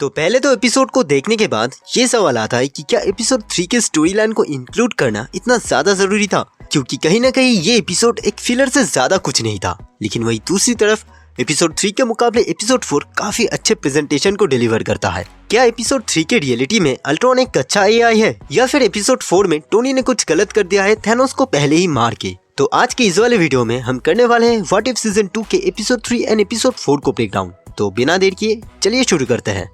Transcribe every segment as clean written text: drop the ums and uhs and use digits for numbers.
तो पहले तो एपिसोड को देखने के बाद ये सवाल आता है कि क्या एपिसोड 3 के स्टोरी लाइन को इंक्लूड करना इतना ज्यादा जरूरी था, क्योंकि कहीं ना कहीं ये एपिसोड एक फिलर से ज्यादा कुछ नहीं था। लेकिन वही दूसरी तरफ एपिसोड 3 के मुकाबले एपिसोड 4 काफी अच्छे प्रेजेंटेशन को डिलीवर करता है। क्या एपिसोड 3 के रियलिटी में अल्ट्रॉन एक अच्छा एआई है, या फिर एपिसोड 4 में टोनी ने कुछ गलत कर दिया है थैनोस को पहले ही मार के? तो आज के इस वाले वीडियो में हम करने वाले हैं व्हाट इफ सीजन 2 के एपिसोड 3 एंड एपिसोड 4 को ब्रेकडाउन। तो बिना देर किए चलिए शुरू करते हैं।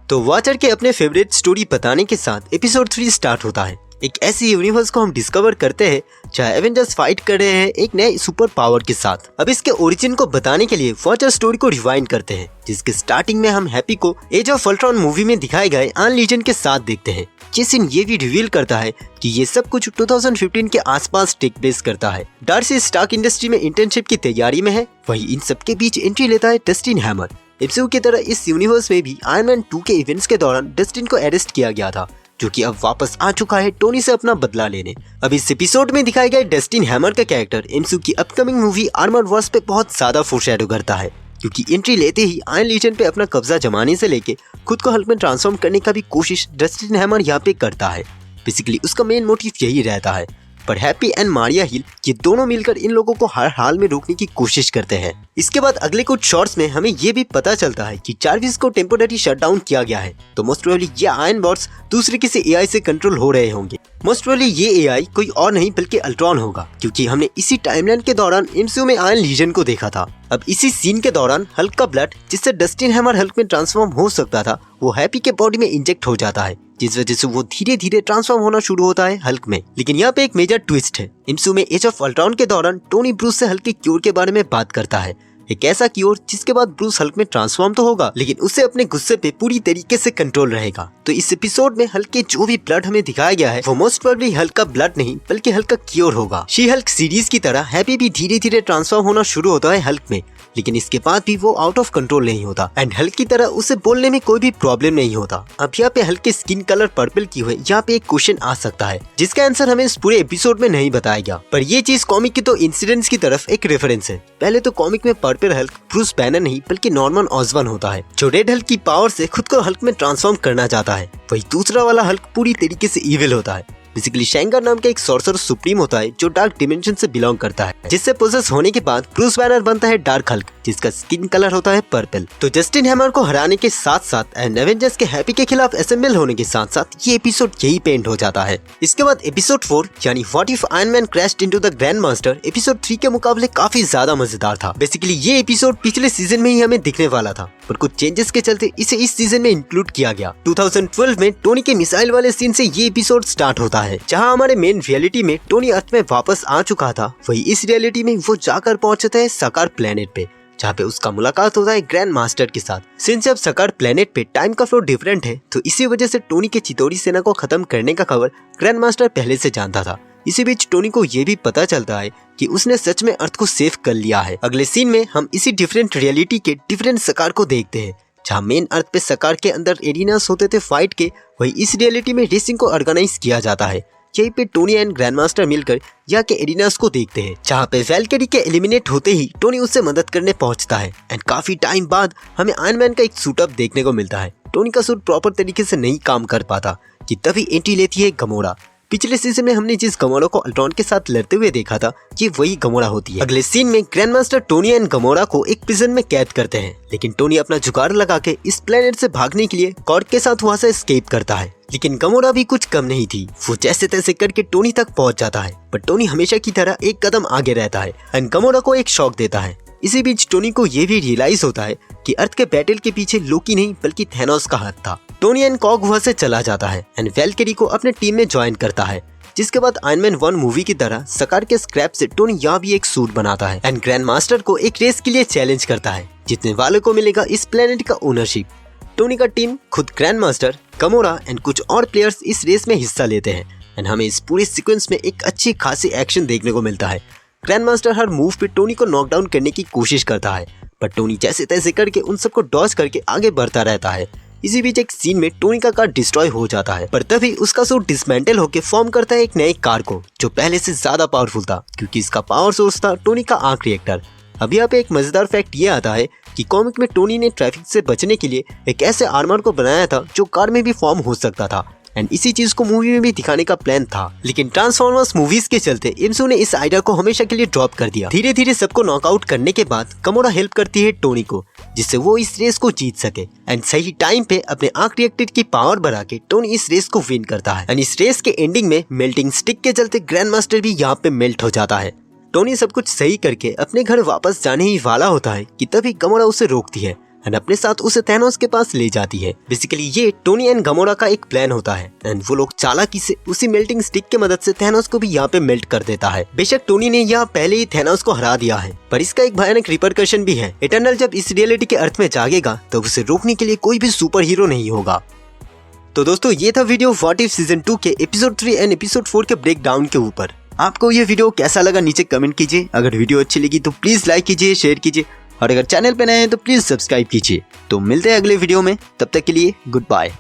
तो वॉचर के अपने फेवरेट स्टोरी बताने के साथ एपिसोड 3 स्टार्ट होता है। एक ऐसी यूनिवर्स को हम डिस्कवर करते हैं जहाँ एवेंजर्स फाइट कर रहे हैं एक नए सुपर पावर के साथ। अब इसके ओरिजिन को बताने के लिए वॉचर स्टोरी को रिवाइंड करते हैं, जिसके स्टार्टिंग में हम हैप्पी को एज ऑफ अल्ट्रॉन मूवी में दिखाए गए आन लीजन के साथ देखते हैं। ये सीन ये भी रिवील करता है कि ये सब कुछ 2015 के आसपास टेक प्लेस करता है। डार्सी स्टार्क इंडस्ट्री में इंटर्नशिप की तैयारी में है, वही इन सब के बीच एंट्री लेता है डस्टिन हैमर। एमसीयू की तरह इस यूनिवर्स में भी आयरन मैन 2 के इवेंट्स के दौरान डस्टिन को अरेस्ट किया गया था, जो कि अब वापस आ चुका है टोनी से अपना बदला लेने। अब इस एपिसोड में दिखाए गए डस्टिन हैमर का कैरेक्टर एमसीयू की अपकमिंग मूवी आर्मर वर्स पे बहुत ज्यादा फोरशैडो करता है, क्योंकि एंट्री लेते ही आयरन लीजन पे अपना कब्जा जमाने से लेके खुद को हल्क में ट्रांसफॉर्म करने का भी कोशिश डस्टिन हैमर यहाँ पे करता है। बेसिकली उसका मेन मोटिव यही रहता है, पर हैप्पी एंड मारिया हिल ये दोनों मिलकर इन लोगों को हर हाल में रोकने की कोशिश करते हैं। इसके बाद अगले कुछ शॉट्स में हमें ये भी पता चलता है कि चार्विस को टेम्पोररी शटडाउन किया गया है, तो मोस्ट प्रोबेबली ये आयरन बॉट्स दूसरे किसी एआई से कंट्रोल हो रहे होंगे। मोस्ट प्रोबेबली ये एआई कोई और नहीं बल्कि अल्ट्रॉन होगा, क्योंकि हमने इसी टाइमलाइन के दौरान एमसीयू में आयरन लीजन को देखा था। अब इसी सीन के दौरान हल्क का ब्लड जिससे डस्टिन हैमर हल्क में ट्रांसफॉर्म हो सकता था, वो हैप्पी के बॉडी में इंजेक्ट हो जाता है, जिस वजह से वो धीरे धीरे ट्रांसफॉर्म होना शुरू होता है हल्क में। लेकिन यहाँ पे एक मेजर ट्विस्ट है। एमसीयू में एज ऑफ अल्ट्रॉन के दौरान टोनी ब्रूस से हल्क के क्योर के बारे में बात करता है, एक ऐसा क्योर जिसके बाद ब्रूस हल्क में ट्रांसफॉर्म तो होगा, लेकिन उसे अपने गुस्से पे पूरी तरीके से कंट्रोल रहेगा। तो इस एपिसोड में हल्क के जो भी ब्लड हमें दिखाया गया है वो मोस्ट प्रोबेबली हल्क का ब्लड नहीं बल्कि हल्क का क्योर होगा। शी हल्क सीरीज की तरह हैप्पी भी धीरे धीरे ट्रांसफॉर्म होना शुरू होता है हल्क में, लेकिन इसके बाद भी वो आउट ऑफ कंट्रोल नहीं होता एंड हल्क की तरह उसे बोलने में कोई भी प्रॉब्लम नहीं होता। अब यहाँ पे हल्क की स्किन कलर पर्पल की हुई यहाँ पे एक क्वेश्चन आ सकता है, जिसका आंसर हमें इस पूरे एपिसोड में नहीं बताया गया, पर ये चीज कॉमिक की तो इंसिडेंट्स की तरफ एक रेफरेंस है। पहले तो कॉमिक में पर्पल हल्क ब्रूस बैनर नहीं बल्कि नॉर्मन ऑसबॉर्न होता है, जो रेड हल्क की पावर से खुद को हल्क में ट्रांसफॉर्म करना चाहता है। वही दूसरा वाला हल्क पूरी तरीके से इविल होता है। बेसिकली शैंगर नाम का एक सॉर्सरर सुप्रीम होता है जो डार्क डिमेंशन से बिलोंग करता है, जिससे पोसेस होने के बाद ब्रूस बैनर बनता है डार्क हल्क, जिसका स्किन कलर होता है पर्पल। तो जस्टिन हैमर को हराने के साथ साथ एंड एवेंजर्स के हैप्पी के खिलाफ असेंबल होने के साथ साथ ये एपिसोड यही पेंट हो जाता है। इसके बाद एपिसोड 4 यानी what if iron man crashed into the grand master episode 3 के मुकाबले काफी ज्यादा मजेदार था। बेसिकली ये एपिसोड पिछले सीजन में ही हमें दिखने वाला था, पर कुछ चेंजेस के चलते इसे इस सीजन में इंक्लूड किया गया। 2012 में टोनी के मिसाइल वाले सीन से ये एपिसोड स्टार्ट होता है, जहाँ हमारे मेन रियलिटी में टोनी अर्थ में वापस आ चुका था, वही इस रियलिटी में वो जाकर पहुंचता है सकार प्लेनेट पे, जहाँ पे उसका मुलाकात होता है ग्रैंड मास्टर के साथ। सिंस जब सकार प्लेनेट पे टाइम का फ्लो डिफरेंट है, तो इसी वजह से टोनी के चितौरी सेना को खत्म करने का खबर ग्रैंड मास्टर पहले से जानता था। इसी बीच टोनी को ये भी पता चलता है कि उसने सच में अर्थ को सेव कर लिया है। अगले सीन में हम इसी डिफरेंट रियलिटी के डिफरेंट सकार को देखते हैं, जहाँ मेन अर्थ पे सकार के अंदर एरिनास होते थे फाइट के, वही इस रियलिटी में रेसिंग को ऑर्गेनाइज किया जाता है। यहीं पे टोनी एंड ग्रैंड मास्टर मिलकर यहाँ के एरिनास को देखते हैं, जहाँ पे वैल्केरी के एलिमिनेट होते ही टोनी उससे मदद करने पहुंचता है एंड काफी टाइम बाद हमें आयरन मैन का एक सूट अप देखने को मिलता है। टोनी का सूट प्रॉपर तरीके से नहीं काम कर पाता कि तभी एंट्री लेती है गमोरा। पिछले सीजन में हमने जिस गमोरा को अल्ट्रॉन के साथ लड़ते हुए देखा था, ये वही गमोरा होती है। अगले सीन में grandmaster Tony and Gamora को एक प्रिजन में कैद करते हैं, लेकिन टोनी अपना जुगाड़ लगा के इस प्लेनेट से भागने के लिए कॉर्ड के साथ वहाँ से एस्केप करता है। लेकिन गमोरा भी कुछ कम नहीं थी, वो जैसे तैसे करके टोनी तक पहुँच जाता है, पर टोनी हमेशा की तरह एक कदम आगे रहता है एंड गमोरा को एक शॉक देता है। इसी बीच टोनी को ये भी रियलाइज होता है कि अर्थ के बैटल के पीछे लोकी नहीं बल्कि थैनोस का हाथ था। टोनी एंड कॉग वहाँ से चला जाता है एंड वैल्केरी को अपने टीम में ज्वाइन करता है, जिसके बाद आयरन मैन 1 मूवी की तरह सकार के स्क्रैप से टोनी यहाँ भी एक सूट बनाता है एंड ग्रैंड मास्टर को एक रेस के लिए चैलेंज करता है, जीतने वाले को मिलेगा इस प्लेनेट का ओनरशिप। टोनी का टीम, खुद ग्रैंड मास्टर, गमोरा एंड कुछ और प्लेयर्स इस रेस में हिस्सा लेते हैं एंड हमें इस पूरे सीक्वेंस में एक अच्छी खासी एक्शन देखने को मिलता है। ग्रैंड मास्टर हर मूव पे टोनी को नॉकडाउन करने की कोशिश करता है, पर टोनी जैसे तैसे करके उन सबको डॉज करके आगे बढ़ता रहता है। इसी बीच एक सीन में टोनी का कार डिस्ट्रॉय हो जाता है, पर तभी उसका सूट डिसमेंटल होकर फॉर्म करता है एक नए कार को, जो पहले से ज्यादा पावरफुल था, क्योंकि इसका पावर सोर्स था टोनी का आर्क रिएक्टर। अब यहाँ पे एक मजेदार फैक्ट ये आता है कि कॉमिक में टोनी ने ट्रैफिक से बचने के लिए एक ऐसे आर्मर को बनाया था जो कार में भी फॉर्म हो सकता था एंड इसी चीज को मूवी में भी दिखाने का प्लान था। लेकिन ट्रांसफॉर्मर्स मूवीज के चलते एमसीयू ने इस आइडिया को हमेशा के लिए ड्रॉप कर दिया। धीरे धीरे सबको नॉकआउट करने के बाद गमोरा हेल्प करती है टोनी को जिससे वो इस रेस को जीत सके एंड सही टाइम पे अपने आर्क रिएक्टर की पावर बढ़ा के टोनी इस रेस को विन करता है एंड इस रेस के एंडिंग में मेल्टिंग स्टिक के चलते ग्रैंड मास्टर भी यहाँ पे मेल्ट हो जाता है। टोनी सब कुछ सही करके अपने घर वापस जाने ही वाला होता है कि तभी गमोरा उसे रोकती है एंड अपने साथ उसे थैनोस के पास ले जाती है। बेसिकली ये टोनी एंड गमोरा का एक प्लान होता है एंड वो लोग चालाकी से उसी मेल्टिंग स्टिक के मदद से थैनोस को भी यहाँ पे मेल्ट कर देता है। बेशक टोनी ने यहाँ पहले ही थैनोस को हरा दिया है पर इसका एक भयानक रिपरकशन भी है। इटर्नल जब इस रियलिटी के अर्थ में जागेगा तब उसे रोकने के लिए कोई भी सुपर हीरो नहीं होगा। तो दोस्तों ये था वीडियो व्हाट इफ सीजन 2 के एपिसोड 3 एंड एपिसोड 4 के ब्रेक डाउन के ऊपर। आपको ये वीडियो कैसा लगा नीचे कमेंट कीजिए। अगर वीडियो अच्छी लगी तो प्लीज लाइक कीजिए, शेयर कीजिए और अगर चैनल पे नए हैं तो प्लीज सब्सक्राइब कीजिए। तो मिलते हैं अगले वीडियो में, तब तक के लिए गुड बाय।